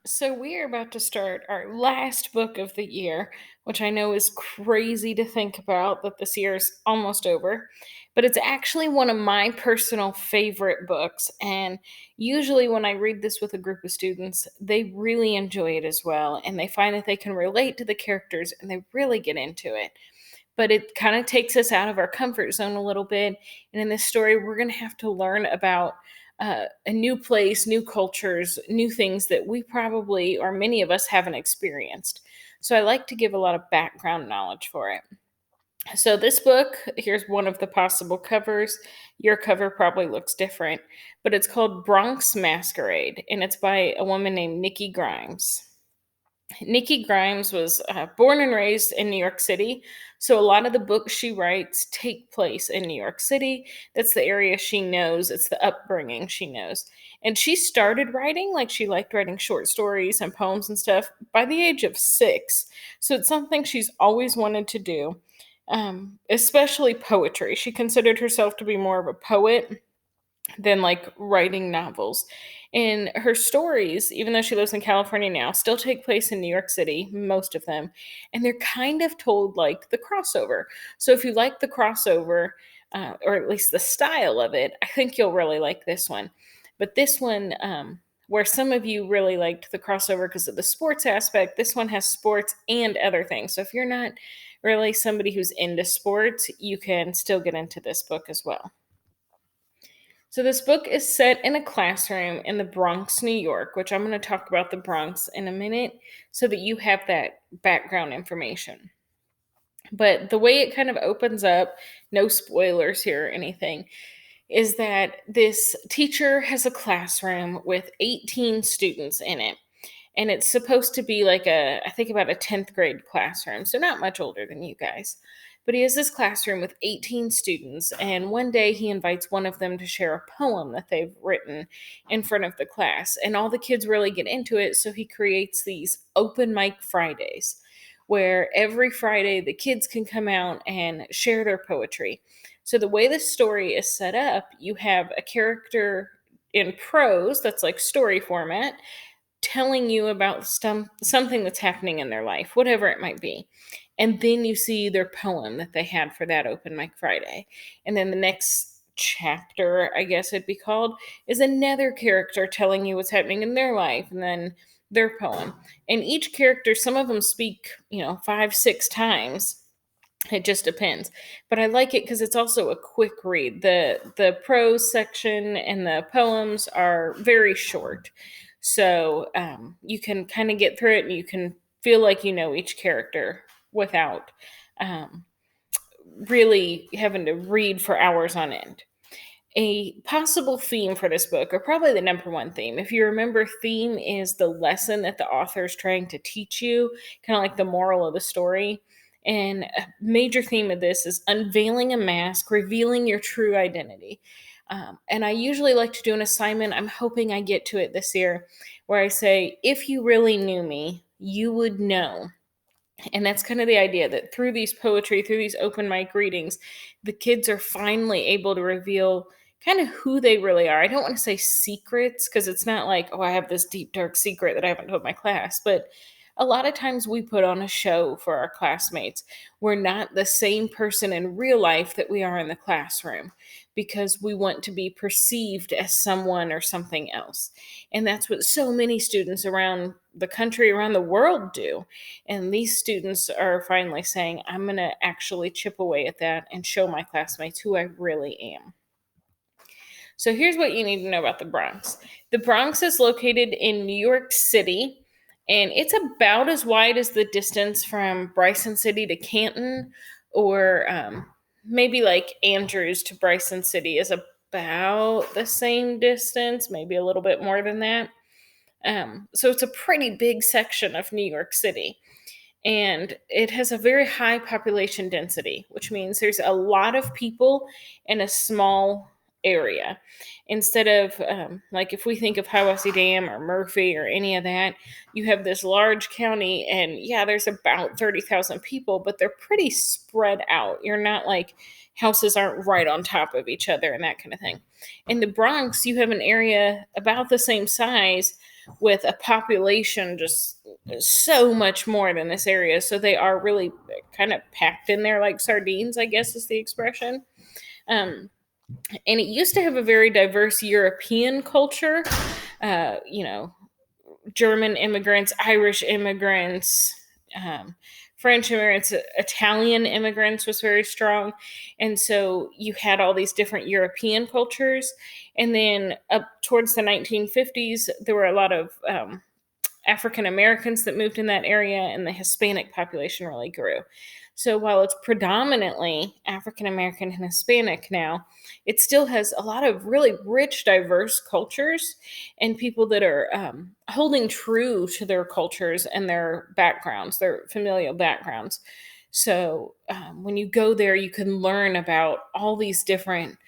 So we are about to start our last book of the year, which I know is crazy to think about that this year is almost over, but it's actually one of my personal favorite books. And usually, when I read this with a group of students, they really enjoy it as well, and they find that they can relate to the characters and they really get into it. But it kind of takes us out of our comfort zone a little bit. And in this story, we're going to have to learn about a new place, new cultures, new things that we probably, or many of us, haven't experienced. So I like to give a lot of background knowledge for it. So this book, here's one of the possible covers. Your cover probably looks different, but it's called Bronx Masquerade, and it's by a woman named Nikki Grimes. Nikki Grimes was born and raised in New York City. So a lot of the books she writes take place in New York City. That's the area she knows, it's the upbringing she knows. And she started writing, like she liked writing short stories and poems and stuff, by the age of 6. So it's something she's always wanted to do, especially poetry. She considered herself to be more of a poet than like writing novels. And her stories, even though she lives in California now, still take place in New York City, most of them. And they're kind of told like the crossover. So if you like the crossover, or at least the style of it, I think you'll really like this one. But this one, where some of you really liked the crossover because of the sports aspect, this one has sports and other things. So if you're not really somebody who's into sports, you can still get into this book as well. So this book is set in a classroom in the Bronx, New York, which I'm going to talk about the Bronx in a minute so that you have that background information. But the way it kind of opens up, no spoilers here or anything, is that this teacher has a classroom with 18 students in it. And it's supposed to be like I think about a 10th grade classroom, so not much older than you guys. But he has this classroom with 18 students, and one day he invites one of them to share a poem that they've written in front of the class. And all the kids really get into it, so he creates these open mic Fridays where every Friday the kids can come out and share their poetry. So the way the story is set up, you have a character in prose that's like story format telling you about something that's happening in their life, whatever it might be. And then you see their poem that they had for that open mic Friday. And then the next chapter, I guess it'd be called, is another character telling you what's happening in their life, and then their poem. And each character, some of them speak, 5, 6 times. It just depends. But I like it because it's also a quick read. The prose section and the poems are very short. So you can kind of get through it and you can feel like you know each character without um, really having to read for hours on end. A possible theme for this book, or probably the number one theme, if you remember, theme is the lesson that the author is trying to teach you, kind of like the moral of the story. And a major theme of this is unveiling a mask, revealing your true identity. And I usually like to do an assignment. I'm hoping I get to it this year, where I say, if you really knew me, you would know. And that's kind of the idea that through these poetry, through these open mic readings, the kids are finally able to reveal kind of who they really are. I don't want to say secrets because it's not like, oh, I have this deep, dark secret that I haven't told my class. But a lot of times we put on a show for our classmates. We're not the same person in real life that we are in the classroom because we want to be perceived as someone or something else. And that's what so many students around the country, around the world do. And these students are finally saying, I'm going to actually chip away at that and show my classmates who I really am. So here's what you need to know about the Bronx. The Bronx is located in New York City, and it's about as wide as the distance from Bryson City to Canton, or maybe like Andrews to Bryson City is about the same distance, maybe a little bit more than that. So it's a pretty big section of New York City. And it has a very high population density, which means there's a lot of people in a small area. Instead of like if we think of Hiawassee Dam or Murphy or any of that, you have this large county, and yeah, there's about 30,000 people, but they're pretty spread out. You're not like houses aren't right on top of each other and that kind of thing. In the Bronx, you have an area about the same size, with a population just so much more than this area. So they are really kind of packed in there like sardines, I guess is the expression. Um, and it used to have a very diverse European culture. You know, German immigrants, Irish immigrants, um, French immigrants, Italian immigrants was very strong. And so you had all these different European cultures. And then up towards the 1950s, there were a lot of African Americans that moved in that area, and the Hispanic population really grew. So while it's predominantly African American and Hispanic now, it still has a lot of really rich, diverse cultures and people that are holding true to their cultures and their backgrounds, their familial backgrounds. So when you go there, you can learn about all these different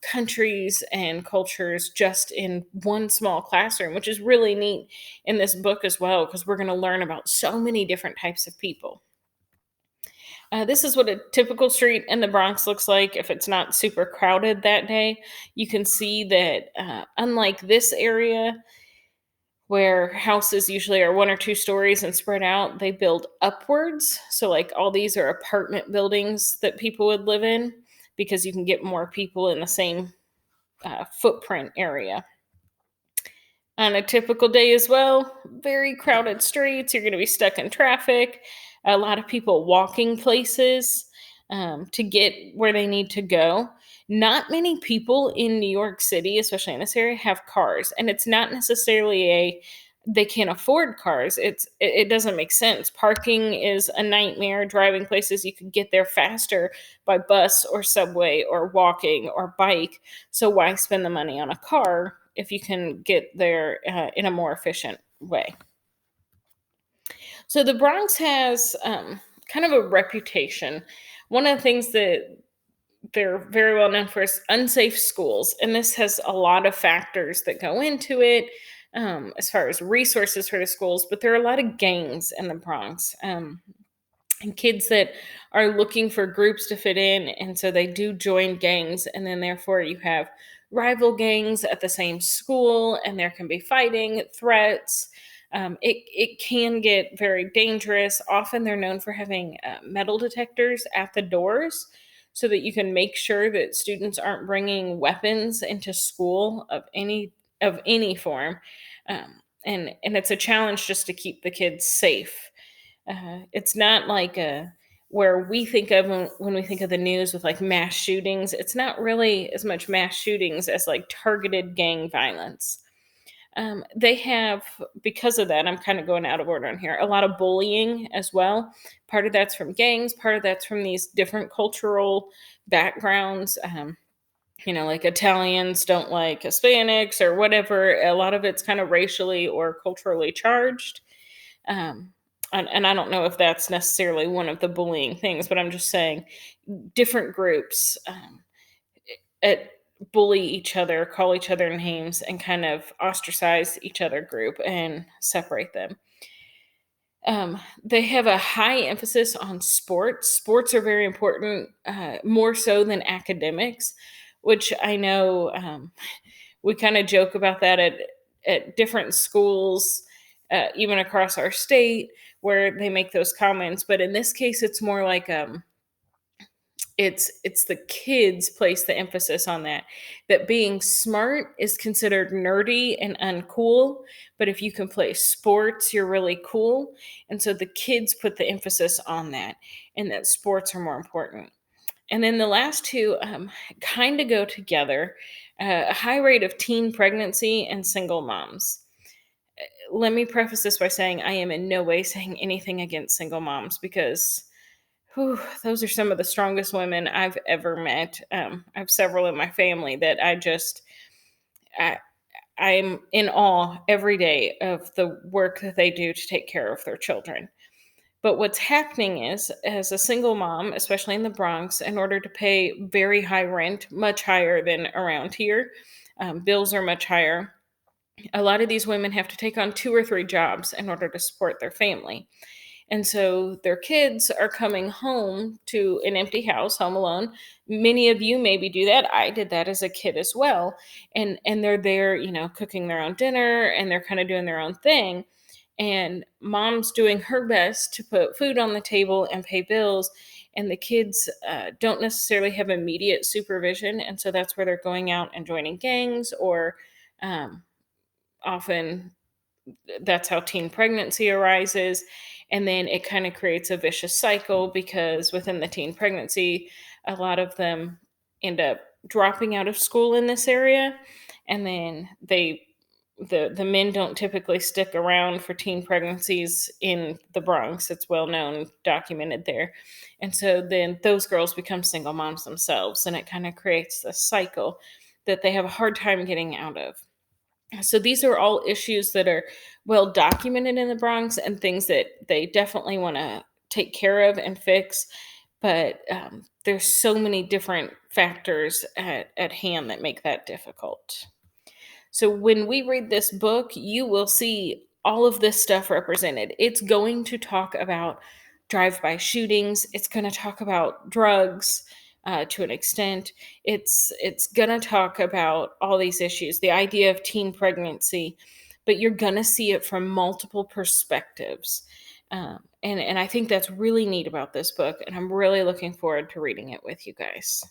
countries and cultures just in one small classroom, which is really neat in this book as well, because we're going to learn about so many different types of people. This is what a typical street in the Bronx looks like if it's not super crowded that day. You can see that, unlike this area, where houses usually are one or two stories and spread out, they build upwards. So, like, all these are apartment buildings that people would live in because you can get more people in the same footprint area. On a typical day as well, very crowded streets. You're going to be stuck in traffic. A lot of people walking places to get where they need to go. Not many people in New York City, especially in this area, have cars, and it's not necessarily a they can't afford cars. It doesn't make sense. Parking is a nightmare. Driving places, you could get there faster by bus or subway or walking or bike. So why spend the money on a car if you can get there in a more efficient way? So the Bronx has kind of a reputation. One of the things that they're very well known for is unsafe schools, and this has a lot of factors that go into it as far as resources for the schools. But there are a lot of gangs in the Bronx. And kids that are looking for groups to fit in, and so they do join gangs, and then therefore you have rival gangs at the same school, and there can be fighting, threats. It can get very dangerous. Often they're known for having metal detectors at the doors so that you can make sure that students aren't bringing weapons into school of any form. And it's a challenge just to keep the kids safe. It's not like where we think of when we think of the news with like mass shootings. It's not really as much mass shootings as like targeted gang violence. They have, because of that, I'm kind of going out of order on here, a lot of bullying as well. Part of that's from gangs, part of that's from these different cultural backgrounds. Like Italians don't like Hispanics or whatever. A lot of it's kind of racially or culturally charged. Um, and I don't know if that's necessarily one of the bullying things, but I'm just saying different groups at bully each other, call each other names, and kind of ostracize each other group and separate them. They have a high emphasis on sports. Sports are very important, more so than academics, which I know we kind of joke about that at different schools, even across our state, where they make those comments. But in this case, it's more like it's the kids place the emphasis on that being smart is considered nerdy and uncool, but if you can play sports you're really cool. And so the kids put the emphasis on that, and that sports are more important. And then the last two kind of go together. A high rate of teen pregnancy and single moms. Let me preface this by saying I am in no way saying anything against single moms, because whew, those are some of the strongest women I've ever met. I have several in my family that I, I'm in awe every day of the work that they do to take care of their children. But what's happening is, as a single mom, especially in the Bronx, in order to pay very high rent, much higher than around here, bills are much higher. A lot of these women have to take on two or three jobs in order to support their family. And so their kids are coming home to an empty house, home alone. Many of you maybe do that. I did that as a kid as well. And they're there, cooking their own dinner, and they're kind of doing their own thing. And mom's doing her best to put food on the table and pay bills, and the kids don't necessarily have immediate supervision, and so that's where they're going out and joining gangs, or um, often that's how teen pregnancy arises. And then it kind of creates a vicious cycle, because within the teen pregnancy, a lot of them end up dropping out of school in this area. And then the men don't typically stick around for teen pregnancies in the Bronx. It's well known, documented there. And so then those girls become single moms themselves, and it kind of creates this cycle that they have a hard time getting out of. So these are all issues that are well documented in the Bronx, and things that they definitely want to take care of and fix. But there's so many different factors at hand that make that difficult. So when we read this book, you will see all of this stuff represented. It's going to talk about drive-by shootings. It's going to talk about drugs to an extent. It's going to talk about all these issues, the idea of teen pregnancy, but you're going to see it from multiple perspectives. And I think that's really neat about this book, and I'm really looking forward to reading it with you guys.